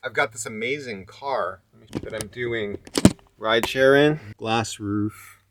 I've got this amazing car that I'm doing rideshare in. Glass roof.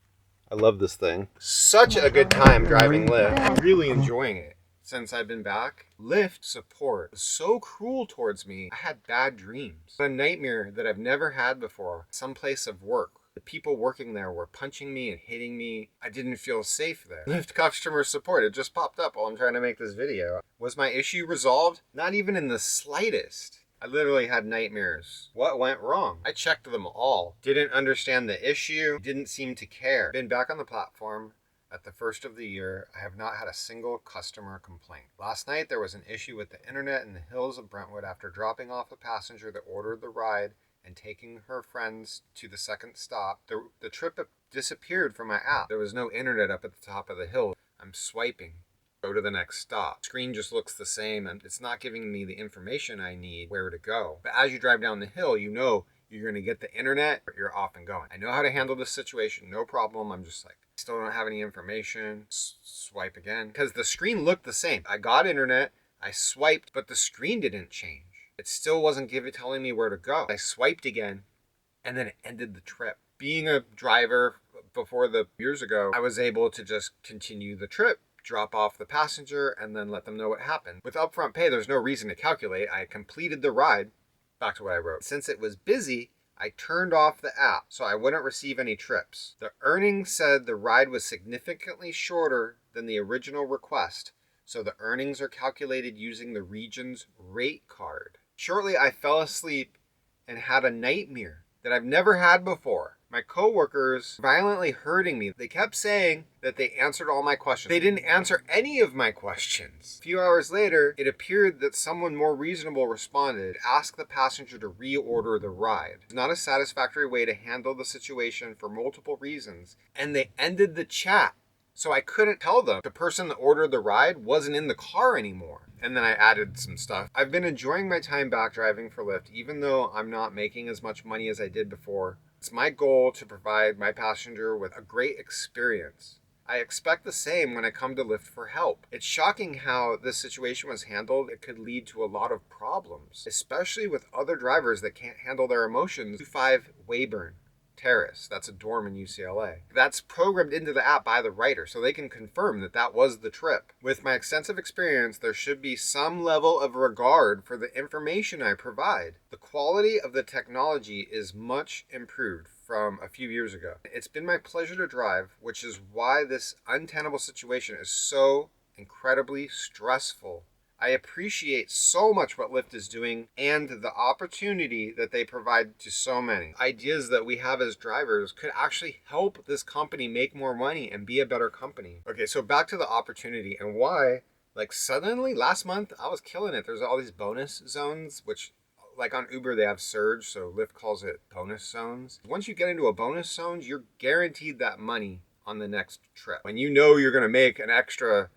I love this thing. Such a good time driving Lyft. I'm really enjoying it. Since I've been back, Lyft Support was so cruel towards me. I had bad dreams. A nightmare that I've never had before. Some place of work. The people working there were punching me and hitting me. I didn't feel safe there. Lyft customer support, it just popped up while I'm trying to make this video. Was my issue resolved? Not even in the slightest. I literally had nightmares. What went wrong? I checked them all. Didn't understand the issue. Didn't seem to care. Been back on the platform at the first of the year. I have not had a single customer complaint. Last night there was an issue with the internet in the hills of Brentwood after dropping off a passenger that ordered the ride and taking her friends to the second stop. The trip disappeared from my app. There was no internet up at the top of the hill. I'm swiping. Go to the next stop. Screen just looks the same and it's not giving me the information I need where to go. But as you drive down the hill, you know you're going to get the internet, but you're off and going. I know how to handle this situation, no problem. I'm just like, still don't have any information. Swipe again. Because the screen looked the same. I got internet, I swiped, but the screen didn't change. It still wasn't telling me where to go. I swiped again and then it ended the trip. Being a driver before the years ago, I was able to just continue the trip. Drop off the passenger and then let them know what happened. With upfront pay, there's no reason to calculate. I completed the ride. Back to what I wrote. Since it was busy, I turned off the app so I wouldn't receive any trips. The earnings said the ride was significantly shorter than the original request, so the earnings are calculated using the region's rate card. Shortly, I fell asleep and had a nightmare that I've never had before. My coworkers violently hurting me. They kept saying that they answered all my questions. They didn't answer any of my questions. A few hours later, it appeared that someone more reasonable responded, asked the passenger to reorder the ride. It's not a satisfactory way to handle the situation for multiple reasons, and they ended the chat. So I couldn't tell them the person that ordered the ride wasn't in the car anymore. And then I added some stuff. I've been enjoying my time back driving for Lyft, even though I'm not making as much money as I did before. It's my goal to provide my passenger with a great experience. I expect the same when I come to Lyft for help. It's shocking how this situation was handled. It could lead to a lot of problems, especially with other drivers that can't handle their emotions. 25 Weyburn Terrace, that's a dorm in UCLA. That's programmed into the app by the writer, so they can confirm that that was the trip. With my extensive experience, there should be some level of regard for the information I provide. The quality of the technology is much improved from a few years ago. It's been my pleasure to drive, which is why this untenable situation is so incredibly stressful. I appreciate so much what Lyft is doing and the opportunity that they provide to so many. Ideas that we have as drivers could actually help this company make more money and be a better company. Okay, so back to the opportunity and why, like suddenly last month, I was killing it. There's all these bonus zones, which like on Uber, they have surge, so Lyft calls it bonus zones. Once you get into a bonus zone, you're guaranteed that money on the next trip. When you know you're going to make an extra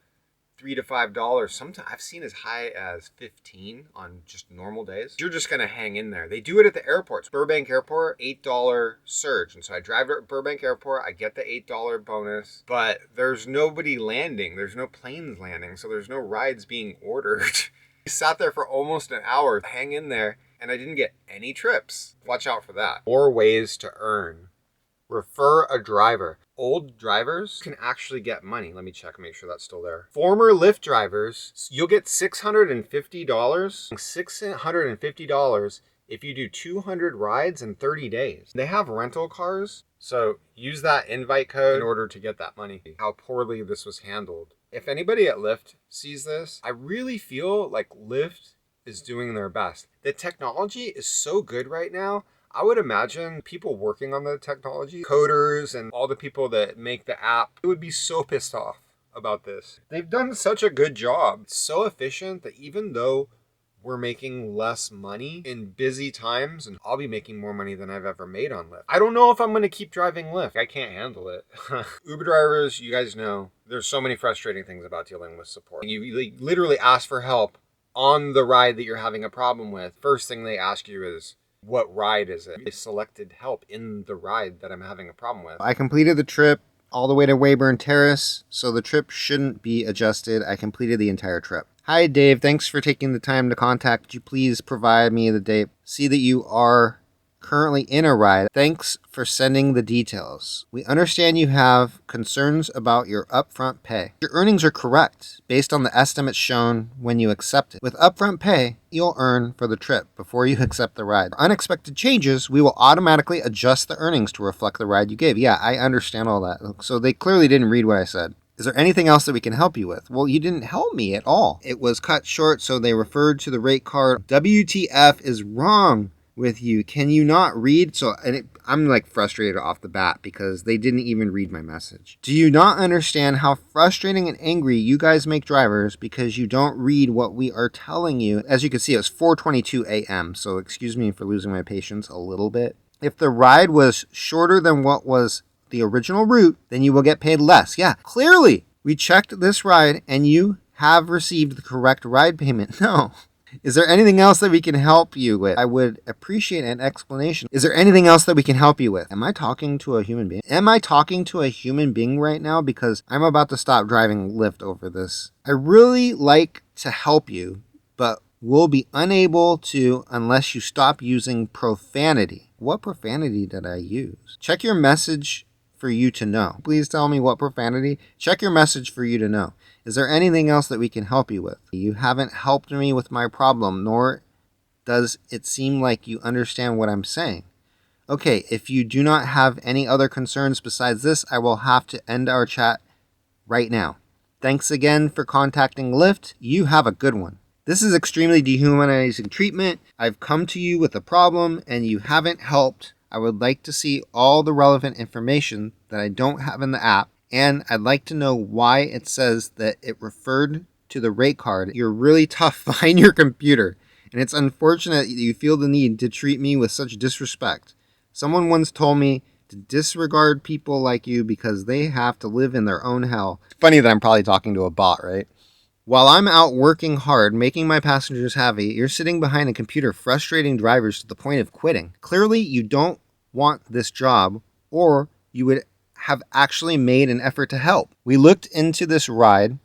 $3 to $5. Sometimes I've seen as high as 15 on just normal days. You're just gonna hang in there. They do it at the airports. Burbank Airport, $8 surge. And so I drive to Burbank Airport, I get the $8 bonus, but there's nobody landing. There's no planes landing, so there's no rides being ordered. I sat there for almost an hour, hang in there, and I didn't get any trips. Watch out for that. More ways to earn. Refer a driver. Old drivers can actually get money. Let me check, make sure that's still there. Former Lyft drivers, you'll get $650. $650 if you do 200 rides in 30 days. They have rental cars, so use that invite code in order to get that money. How poorly this was handled. If anybody at Lyft sees this, I really feel like Lyft is doing their best. The technology is so good right now. I would imagine people working on the technology, coders and all the people that make the app, would be so pissed off about this. They've done such a good job. It's so efficient that even though we're making less money in busy times, and I'll be making more money than I've ever made on Lyft. I don't know if I'm going to keep driving Lyft. I can't handle it. Uber drivers, you guys know, there's so many frustrating things about dealing with support. You literally ask for help on the ride that you're having a problem with. First thing they ask you is, what ride is it? I selected help in the ride that I'm having a problem with. I completed the trip all the way to Weyburn Terrace, so the trip shouldn't be adjusted. I completed the entire trip. Hi, Dave. Thanks for taking the time to contact. Could you please provide me the date? See that you are currently in a ride. Thanks for sending the details. We understand you have concerns about your upfront pay. Your earnings are correct based on the estimates shown when you accept it. With upfront pay, you'll earn for the trip before you accept the ride. For unexpected changes, we will automatically adjust the earnings to reflect the ride you gave. Yeah, I understand all that. So they clearly didn't read what I said. Is there anything else that we can help you with? Well, you didn't help me at all. It was cut short, so they referred to the rate card. WTF is wrong with you? Can you not read? I'm like frustrated off the bat because they didn't even read my message. Do you not understand how frustrating and angry you guys make drivers because you don't read what we are telling you? As you can see, it was 4:22 a.m., so excuse me for losing my patience a little bit. If the ride was shorter than what was the original route, then you will get paid less. Yeah, clearly, we checked this ride and you have received the correct ride payment. No. Is there anything else that we can help you with? I would appreciate an explanation. Is there anything else that we can help you with? Am I talking to a human being? Am I talking to a human being right now? Because I'm about to stop driving Lyft over this. I really like to help you, but will be unable to unless you stop using profanity. What profanity did I use? Check your message for you to know. Please tell me what profanity. Check your message for you to know. Is there anything else that we can help you with? You haven't helped me with my problem, nor does it seem like you understand what I'm saying. Okay, if you do not have any other concerns besides this, I will have to end our chat right now. Thanks again for contacting Lyft. You have a good one. This is extremely dehumanizing treatment. I've come to you with a problem and you haven't helped. I would like to see all the relevant information that I don't have in the app, and I'd like to know why it says that it referred to the rate card. You're really tough behind your computer, and it's unfortunate that you feel the need to treat me with such disrespect. Someone once told me to disregard people like you because they have to live in their own hell. Funny that I'm probably talking to a bot, right? While I'm out working hard, making my passengers happy, you're sitting behind a computer frustrating drivers to the point of quitting. Clearly, you don't want this job, or you would have actually made an effort to help. We looked into this ride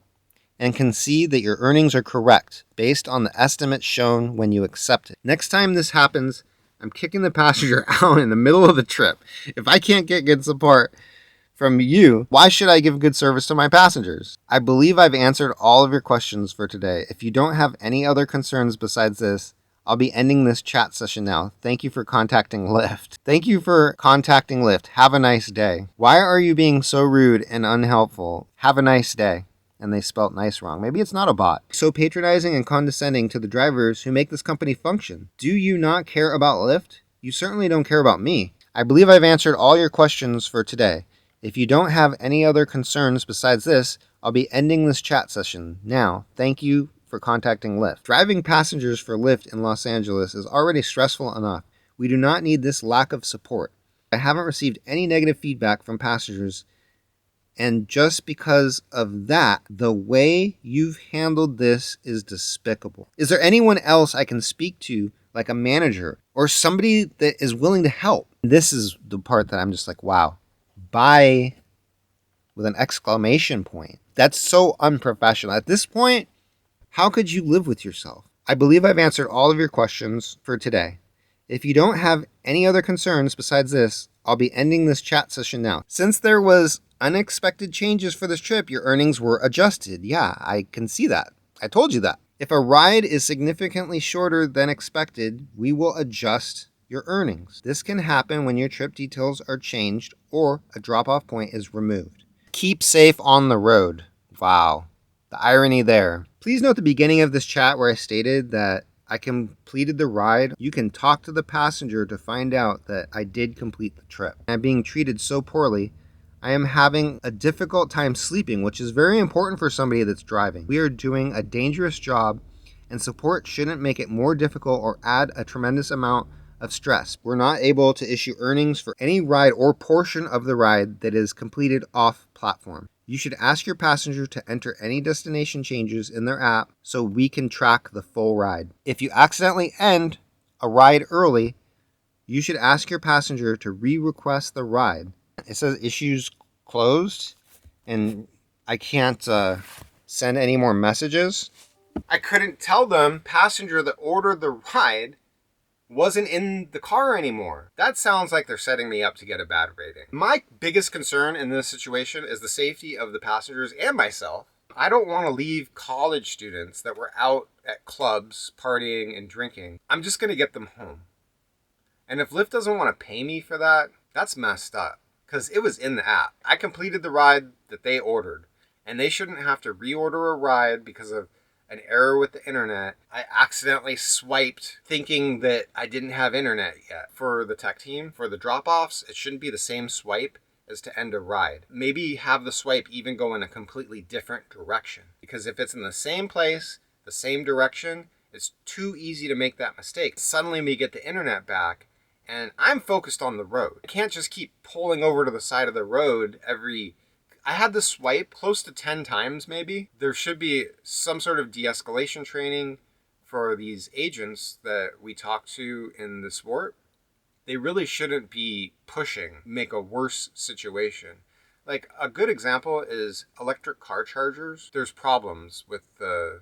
and can see that your earnings are correct based on the estimate shown when you accept it. Next time this happens, I'm kicking the passenger out in the middle of the trip. If I can't get good support from you, why should I give good service to my passengers? I believe I've answered all of your questions for today. If you don't have any other concerns besides this, I'll be ending this chat session now. Thank you for contacting Lyft. Thank you for contacting Lyft. Have a nice day. Why are you being so rude and unhelpful? Have a nice day. And they spelt nice wrong. Maybe it's not a bot. So patronizing and condescending to the drivers who make this company function. Do you not care about Lyft? You certainly don't care about me. I believe I've answered all your questions for today. If you don't have any other concerns besides this, I'll be ending this chat session now. Thank you for contacting Lyft. Driving passengers for Lyft in Los Angeles is already stressful enough. We do not need this lack of support. I haven't received any negative feedback from passengers, and just because of that, the way you've handled this is despicable. Is there anyone else I can speak to, like a manager or somebody that is willing to help? This is the part that I'm just like, wow. Bye, with an exclamation point. That's so unprofessional. At this point, how could you live with yourself? I believe I've answered all of your questions for today. If you don't have any other concerns besides this, I'll be ending this chat session now. Since there was unexpected changes for this trip, your earnings were adjusted. Yeah, I can see that. I told you that. If a ride is significantly shorter than expected, we will adjust your earnings. This can happen when your trip details are changed or a drop-off point is removed. Keep safe on the road. Wow, the irony there. Please note the beginning of this chat where I stated that I completed the ride. You can talk to the passenger to find out that I did complete the trip. I'm being treated so poorly. I am having a difficult time sleeping, which is very important for somebody that's driving. We are doing a dangerous job, and support shouldn't make it more difficult or add a tremendous amount of stress. We're not able to issue earnings for any ride or portion of the ride that is completed off platform. You should ask your passenger to enter any destination changes in their app so we can track the full ride. If you accidentally end a ride early, you should ask your passenger to re-request the ride. It says issues closed, and I can't send any more messages. I couldn't tell them passenger that ordered the ride wasn't in the car anymore. That sounds like they're setting me up to get a bad rating. My biggest concern in this situation is the safety of the passengers and myself. I don't want to leave college students that were out at clubs partying and drinking. I'm just going to get them home. And if Lyft doesn't want to pay me for that, that's messed up. Because it was in the app. I completed the ride that they ordered. And they shouldn't have to reorder a ride because of an error with the internet. I accidentally swiped thinking that I didn't have internet yet. For the tech team, for the drop-offs, it shouldn't be the same swipe as to end a ride. Maybe have the swipe even go in a completely different direction. Because if it's in the same place, the same direction, it's too easy to make that mistake. Suddenly we get the internet back, and I'm focused on the road. I can't just keep pulling over to the side of the road I had the swipe close to 10 times maybe. There should be some sort of de-escalation training for these agents that we talk to in the sport. They really shouldn't be pushing, make a worse situation. Like a good example is electric car chargers. There's problems with the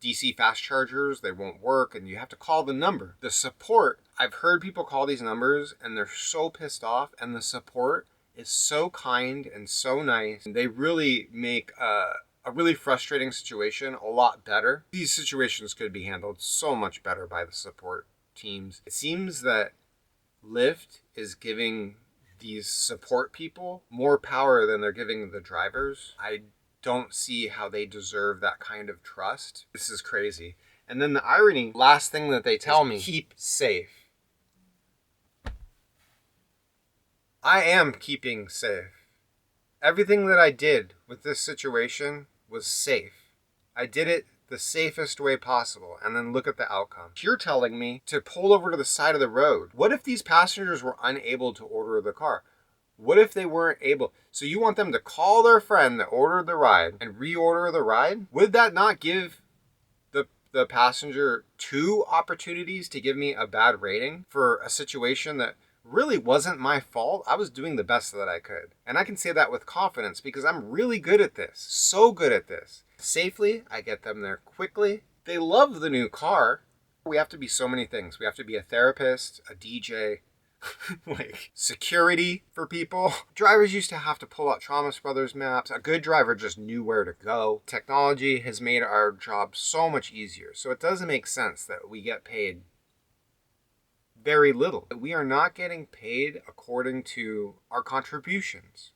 DC fast chargers, they won't work, and you have to call the number. The support, I've heard people call these numbers and they're so pissed off, and the support is so kind and so nice. They really make a really frustrating situation a lot better. These situations could be handled so much better by the support teams. It seems that Lyft is giving these support people more power than they're giving the drivers. I don't see how they deserve that kind of trust. This is crazy. And then the irony, last thing that they tell me, keep safe. I am keeping safe. Everything that I did with this situation was safe. I did it the safest way possible, and then look at the outcome. You're telling me to pull over to the side of the road. What if these passengers were unable to order the car? What if they weren't able? So you want them to call their friend that ordered the ride and reorder the ride? Would that not give the passenger two opportunities to give me a bad rating for a situation that really wasn't my fault? I was doing the best that I could. And I can say that with confidence because I'm really good at this. So good at this. Safely, I get them there quickly. They love the new car. We have to be so many things. We have to be a therapist, a DJ, like security for people. Drivers used to have to pull out Thomas Brothers maps. A good driver just knew where to go. Technology has made our job so much easier. So it doesn't make sense that we get paid very little. We are not getting paid according to our contributions.